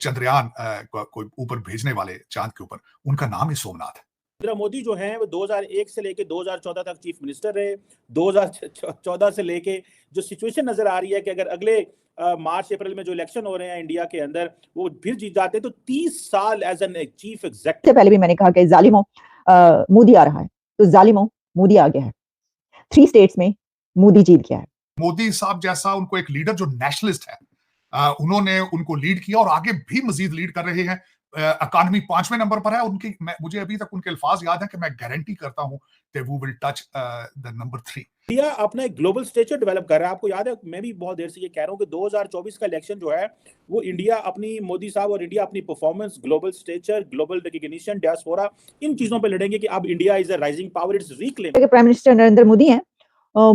चंद्रयान कोई ऊपर भेजने वाले चांद के ऊपर, उनका नाम ही सोमनाथ है। नरेंद्र मोदी जो हैं वो 2001 से लेके 2014 तक चीफ मिनिस्टर रहे। 2014 से लेके जो सिचुएशन नजर आ रही है कि अगर अगले मार्च अप्रैल में जो इलेक्शन हो रहे हैं इंडिया के अंदर वो फिर जीत जाते हैं तो 30 साल एज एन चीफ एग्जीक्यूटिव। पहले भी मैंने कहा कि जालिमों मोदी आ रहा है, तो जालिमों मोदी आ गया है। 3 स्टेट्स में मोदी जीत गया है। मोदी साहब जैसा उनको एक लीडर जो नेशनलिस्ट है, उन्होंने उनको लीड किया और आगे भी मजीद लीड कर रहे हैं। इकॉनमी 5वें नंबर पर है उनकी। मुझे अभी तक उनके अल्फाज याद है कि मैं गारंटी करता हूं कि वो will touch the number 3। India अपना एक ग्लोबल स्टेचर डेवलप कर रहा है। आपको याद है, मैं भी बहुत देर से ये कह रहा हूं कि 2024 का इलेक्शन जो है वो इंडिया अपनी, मोदी साहब और इंडिया अपनी performance, global stature, global recognition, diaspora, इन चीजों पे लड़ेंगे कि अब India is a rising power, it's reclaim. Prime minister Narendra Modi हैं,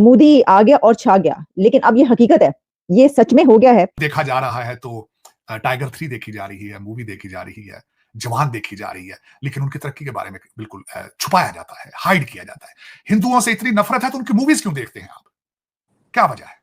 मोदी आ गया और छा गया, लेकिन अब ये हकीकत है, ये सच में हो गया है। देखा जा रहा है तो टाइगर 3 देखी जा रही है, मूवी देखी जा रही है, जवान देखी जा रही है, लेकिन उनकी तरक्की के बारे में बिल्कुल छुपाया जाता है, हाइड किया जाता है। हिंदुओं से इतनी नफरत है तो उनकी मूवीज क्यों देखते हैं आप? क्या वजह है?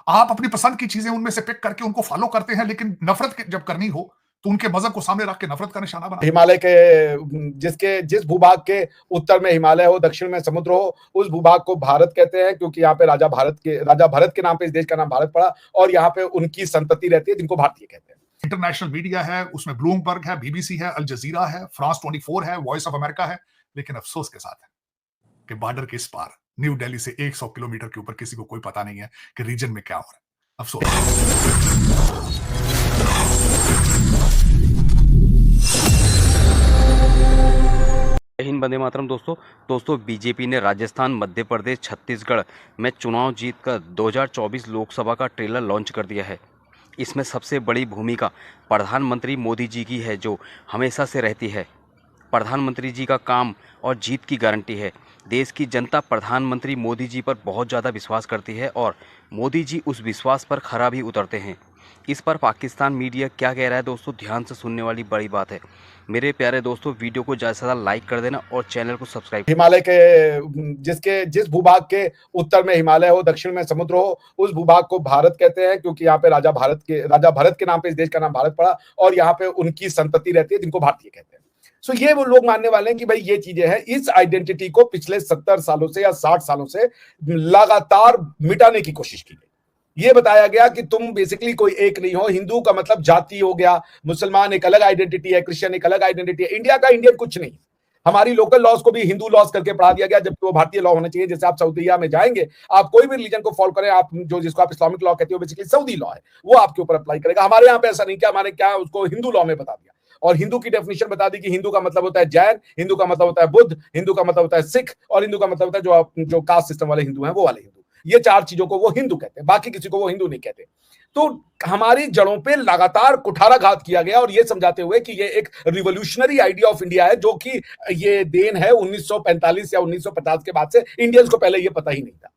आप अपनी पसंद की चीजें उनमें से पिक करके उनको फॉलो करते हैं, लेकिन नफरत जब करनी हो तो उनके मजहब को सामने रख के नफरत का निशाना बना। हिमालय के जिस भूभाग के उत्तर में हिमालय हो, दक्षिण में समुद्र हो, उस भूभाग को भारत कहते हैं, क्योंकि यहाँ पे राजा भरत के नाम पे इस देश का नाम भारत पड़ा और यहाँ पे उनकी संतति रहती है जिनको भारतीय कहते हैं। इंटरनेशनल मीडिया है, उसमें ब्लूमबर्ग है, बीबीसी है, अल जजीरा है, फ्रांस 24 है, वॉइस ऑफ अमेरिका है, लेकिन अफसोस के साथ है कि बॉर्डर के इस पार न्यू दिल्ली से 100 किलोमीटर के ऊपर किसी को कोई पता नहीं है कि रीजन में क्या हो रहा है। अफसोस। हिंद, वंदे मातरम। दोस्तों बीजेपी ने राजस्थान, मध्य प्रदेश, छत्तीसगढ़ में चुनाव जीतकर 2024 लोकसभा का ट्रेलर लॉन्च कर दिया है। इसमें सबसे बड़ी भूमिका प्रधानमंत्री मोदी जी की है, जो हमेशा से रहती है। प्रधानमंत्री जी का काम और जीत की गारंटी है। देश की जनता प्रधानमंत्री मोदी जी पर बहुत ज़्यादा विश्वास करती है और मोदी जी उस विश्वास पर खरा भी उतरते हैं। इस पर पाकिस्तान मीडिया क्या कह रहा है दोस्तों, ध्यान से सुनने वाली बड़ी बात है। मेरे प्यारे दोस्तों, वीडियो को ज़्यादा से ज़्यादा लाइक कर देना और चैनल को सब्सक्राइब। हिमालय के जिस भूभाग के उत्तर में हिमालय हो, दक्षिण में समुद्र हो, उस भूभाग को भारत कहते हैं, क्योंकि यहाँ पे राजा भरत के नाम पे इस देश का नाम भारत पड़ा और यहाँ पे उनकी संतति रहती है जिनको भारतीय कहते हैं। सो ये वो लोग मानने वाले हैं कि भाई ये चीजें हैं। इस आइडेंटिटी को पिछले 70 सालों से या 60 सालों से लगातार मिटाने की कोशिश की गई। ये बताया गया कि तुम बेसिकली कोई एक नहीं हो। हिंदू का मतलब जाति हो गया, मुसलमान एक अलग आइडेंटिटी है, क्रिश्चियन एक अलग आइडेंटिटी है। इंडिया का इंडियन कुछ नहीं। हमारी लोकल लॉज को भी हिंदू लॉज करके पढ़ा दिया गया, जबकि वो भारतीय लॉ होना चाहिए। जैसे आप सऊदीया में जाएंगे, आप कोई भी रिलीजन को फॉलो करें, आप जिसको आप इस्लामिक लॉ कहते हो, बेसिकली सऊदी लॉ है, वो आपके ऊपर अप्लाई करेगा। हमारे यहाँ पे ऐसा नहीं, क्या हमारे क्या उसको हिंदू लॉ में बता दिया और हिंदू की डेफिनेशन बता दी कि हिंदू का मतलब होता है जैन, हिंदू का मतलब होता है बुद्ध, हिंदू का मतलब होता है सिख और हिंदू का मतलब होता है जो कास्ट सिस्टम वाले हिंदू हैं वो वाले हिंदू। ये 4 चीजों को वो हिंदू कहते हैं, बाकी किसी को वो हिंदू नहीं कहते। तो हमारी जड़ों पे लगातार कुठाराघात किया गया और ये समझाते हुए कि ये एक रिवोल्यूशनरी आइडिया ऑफ इंडिया है, जो कि ये देन है 1945 या 1950 के बाद से। इंडियंस को पहले ये पता ही नहीं था।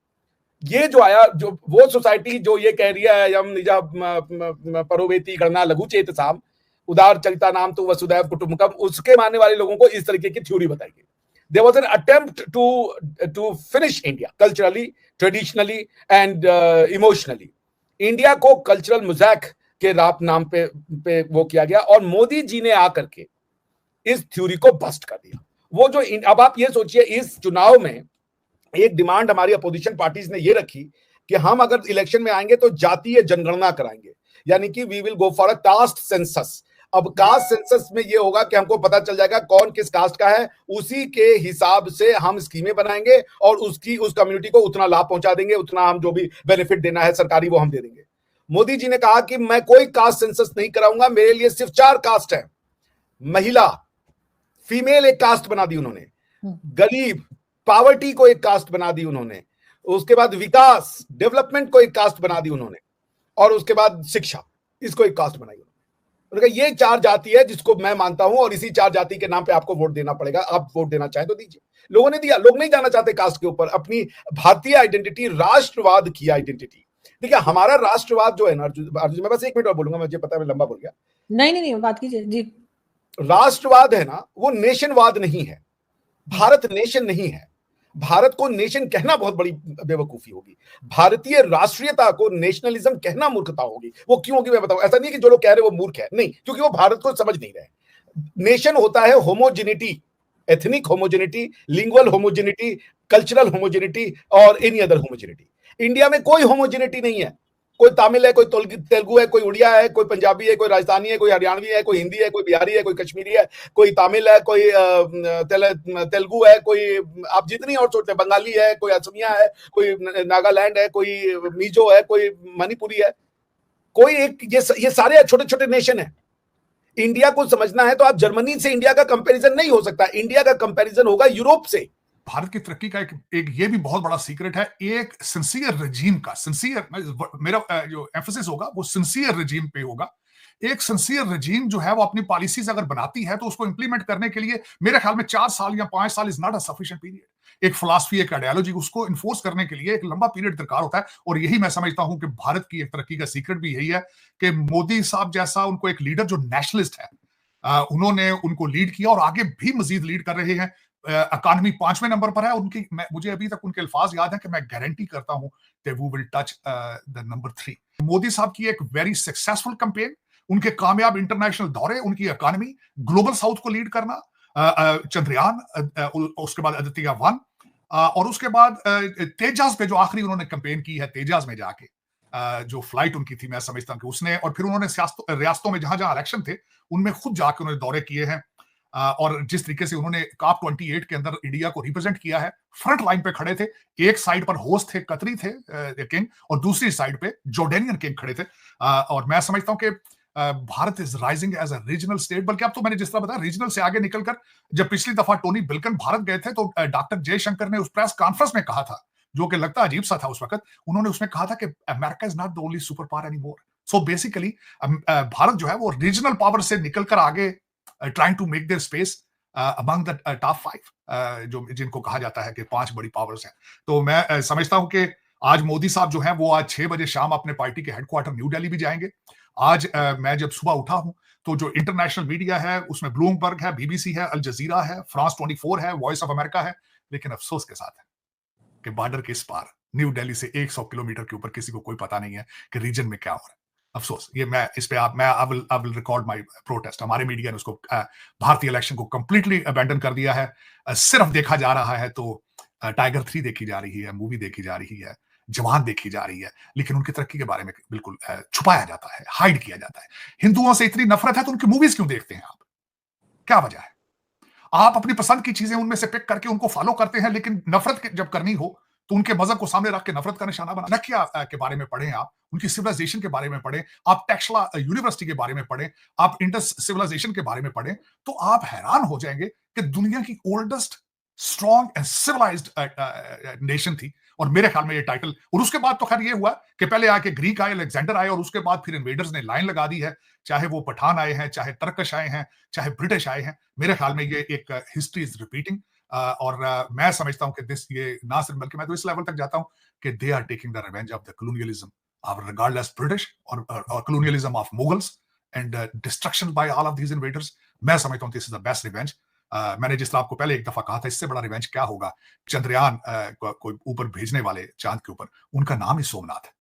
ये जो आया, जो वो सोसाइटी जो ये कह रही है यम निजा परोवेती गणना लघु चेत साम उदार चरिता नाम तो वसुदैव कुटुंबकम, उसके मानने वाले लोगों को इस तरीके की थ्योरी बताई गई। There was an attempt to finish India culturally, traditionally and emotionally. India को कल्चरल मुज़ैक के नाम पे वो किया गया और मोदी जी ने आकर के इस थ्योरी को बस्ट कर दिया। वो जो अब आप ये सोचिए, इस चुनाव में एक डिमांड हमारी अपोजिशन पार्टीज ने ये रखी कि हम अगर इलेक्शन में आएंगे तो जातीय जनगणना कराएंगे, यानी कि we will go for a caste census. अब कास्ट सेंसस में ये होगा कि हमको पता चल जाएगा कौन किस कास्ट का है, उसी के हिसाब से हम स्कीमें बनाएंगे और उस कम्युनिटी को उतना लाभ पहुंचा देंगे, उतना हम जो भी बेनिफिट देना है सरकारी वो हम दे देंगे। मोदी जी ने कहा कि मैं कोई कास्ट सेंसस नहीं कराऊंगा, मेरे लिए सिर्फ 4 कास्ट है। महिला, फीमेल एक कास्ट बना दी उन्होंने, गरीब, पावर्टी को एक कास्ट बना दी उन्होंने, उसके बाद विकास, डेवलपमेंट को एक कास्ट बना दी उन्होंने, और उसके बाद शिक्षा, इसको एक कास्ट बनाई। ये 4 जाति है जिसको मैं मानता हूं और इसी 4 जाति के नाम पे आपको वोट देना पड़ेगा। आप वोट देना चाहें तो दीजिए। लोगों ने दिया। लोग नहीं जाना चाहते कास्ट के ऊपर। अपनी भारतीय आइडेंटिटी, राष्ट्रवाद की आइडेंटिटी। देखिए हमारा राष्ट्रवाद जो है ना, अर्जुन मैं बस 1 मिनट और बोलूंगा, मुझे पता है मैं लंबा बोल गया। नहीं बात कीजिए जी। राष्ट्रवाद है ना, वो नेशनवाद नहीं है। भारत नेशन नहीं है। भारत को नेशन कहना बहुत बड़ी बेवकूफी होगी, भारतीय राष्ट्रीयता को नेशनलिज्म कहना मूर्खता होगी। वो क्यों होगी मैं बताऊं। ऐसा नहीं कि जो लोग कह रहे हैं वो मूर्ख है, नहीं, क्योंकि वो भारत को समझ नहीं रहे। नेशन होता है homogeneity, ethnic homogeneity, lingual homogeneity, cultural homogeneity और एनी अदर होमोजेनिटी। इंडिया में कोई होमोजेनिटी नहीं है। कोई तमिल है, कोई तेलुगु है, कोई उड़िया है, कोई पंजाबी है, कोई राजस्थानी है, कोई हरियाणवी है, कोई हिंदी है, कोई बिहारी है, कोई कश्मीरी है, कोई तमिल है, कोई तेलुगु है, कोई आप जितनी और सोचते हैं, बंगाली है, कोई असमिया है, कोई नागालैंड है, कोई मिजो है, कोई मणिपुरी है, कोई एक ये सारे छोटे छोटे नेशन है। इंडिया को समझना है तो आप जर्मनी से इंडिया का कंपैरिजन नहीं हो सकता, इंडिया का कंपैरिजन होगा यूरोप से। भारत की तरक्की का एक ये भी बहुत बड़ा सीक्रेट है, एक सिंसियर रजीम का, सिंसियर मेरा जो एम्फेसिस होगा वो सिंसियर रजीम पे होगा। एक सिंसियर रजीम जो है वो अपनी पॉलिसीज अगर बनाती है तो उसको इंप्लीमेंट करने के लिए मेरे ख्याल में 4 साल या 5 साल is not a sufficient period. एक फिलॉसफी, एक आइडियोलॉजी, उसको इन्फोर्स करने के लिए एक लंबा पीरियड दरकार होता है। और यही मैं समझता हूं कि भारत की एक तरक्की का सीक्रेट भी यही है कि मोदी साहब जैसा उनको एक लीडर जो नेशनलिस्ट है, उन्होंने उनको लीड किया और आगे भी मजीद लीड कर रहे हैं। इकॉनमी 5वें नंबर पर है उनकी। मुझे अभी तक उनके अल्फाज याद है कि मैं गारंटी करता हूं कि वो will touch the number 3। Modi साहब की एक वेरी सक्सेसफुल कैंपेन, उनके कामयाब इंटरनेशनल दौरे, उनकी इकॉनमी, ग्लोबल साउथ को लीड करना, चंद्रयान, उसके बाद आदित्य 1, और उसके बाद तेजास पे जो आखिरी उन्होंने कैंपेन की है, तेजास में जाके जो फ्लाइट उनकी थी, मैं समझता हूं कि उसने, और फिर उन्होंने रियासतों में जहां जहां इलेक्शन थे उनमें खुद जाके उन्होंने दौरे किए हैं। और जिस तरीके से उन्होंने COP 28 के अंदर इंडिया को रिप्रेजेंट किया है, फ्रंट लाइन पे खड़े थे। एक साइड पर होस्ट थे, कतरी थे किंग, और दूसरी साइड पे जॉर्डेनियन किंग खड़े थे। और मैं समझता हूं कि Bharat is rising as a regional state. बल्कि अब तो मैंने जिस तरह बताया, रीजनल से आगे निकलकर, जब पिछली दफा टोनी बिल्कन भारत गए थे तो डॉक्टर जयशंकर ने उस प्रेस कॉन्फ्रेंस में कहा था, जो कि लगता अजीब सा था उस वक्त, उन्होंने उसमें कहा था कि America is not the only super power any more. So basically Bharat जो है वो रीजनल पावर से निकलकर आगे trying to make their space among the top 5, जो जिनको कहा जाता है कि 5 बड़ी पावर्स हैं। तो मैं समझता हूं कि आज मोदी साहब जो हैं वो आज 6 बजे शाम अपने पार्टी के हेडक्वार्टर न्यू दिल्ली भी जाएंगे। आज मैं जब सुबह उठा हूं तो जो इंटरनेशनल मीडिया है उसमें ब्लूमबर्ग है, BBC है, अल जजीरा है, फ्रांस 24 है, वॉइस ऑफ अमेरिका है। लेकिन अफसोस के साथ है कि बॉर्डर के इस पार न्यू दिल्ली से 100 किलोमीटर के ऊपर किसी को कोई पता नहीं है कि रीजन में क्या हो रहा है। अफसोस, ये मैं इस पे I will record my protest. हमारे मीडिया ने उसको भारतीय इलेक्शन को कंप्लीटली अबैंडन कर दिया है। सिर्फ देखा जा रहा है तो टाइगर 3 देखी जा रही है, मूवी देखी जा रही है, जवान देखी जा रही है, लेकिन उनकी तरक्की के बारे में बिल्कुल छुपाया जाता है, हाइड किया जाता है। हिंदुओं से इतनी नफरत है तो उनकी मूवीज क्यों देखते हैं आप? क्या वजह है? आप अपनी पसंद की चीजें उनमें से पिक करके उनको फॉलो करते हैं, लेकिन नफरत जब करनी हो तो उनके मजहब को सामने रख के नफरत का निशाना बना। नकिया के बारे में पढ़ें, आप उनकी सिविलाइजेशन के बारे में पढ़ें, आप टेक्सला यूनिवर्सिटी के बारे में पढ़ें, आप इंडस सिविलाइजेशन के बारे में पढ़ें, तो आप हैरान हो जाएंगे कि दुनिया की oldest strong and civilised nation थी। और मेरे ख्याल में ये टाइटल, और उसके बाद तो खैर ये हुआ कि पहले आके ग्रीक आए, अलेक्जेंडर आए, और उसके बाद फिर इन्वेडर्स ने लाइन लगा दी है, चाहे वो पठान आए हैं, चाहे टर्कश आए हैं, चाहे ब्रिटिश आए हैं। मेरे ख्याल में ये एक हिस्ट्री इज रिपीटिंग। और मैं समझता हूं कि ये ना सिर्फ, बल्कि मैं तो इस लेवल तक जाता हूं कि they are taking the revenge of the colonialism of regardless British or colonialism of Mughals and destruction by all of these invaders। मैं समझता हूं this is the best revenge. मैंने जिस तरह आपको पहले एक दफा कहा था, इससे बड़ा रिवेंज क्या होगा। चंद्रयान को ऊपर भेजने वाले चांद के ऊपर, उनका नाम ही सोमनाथ है।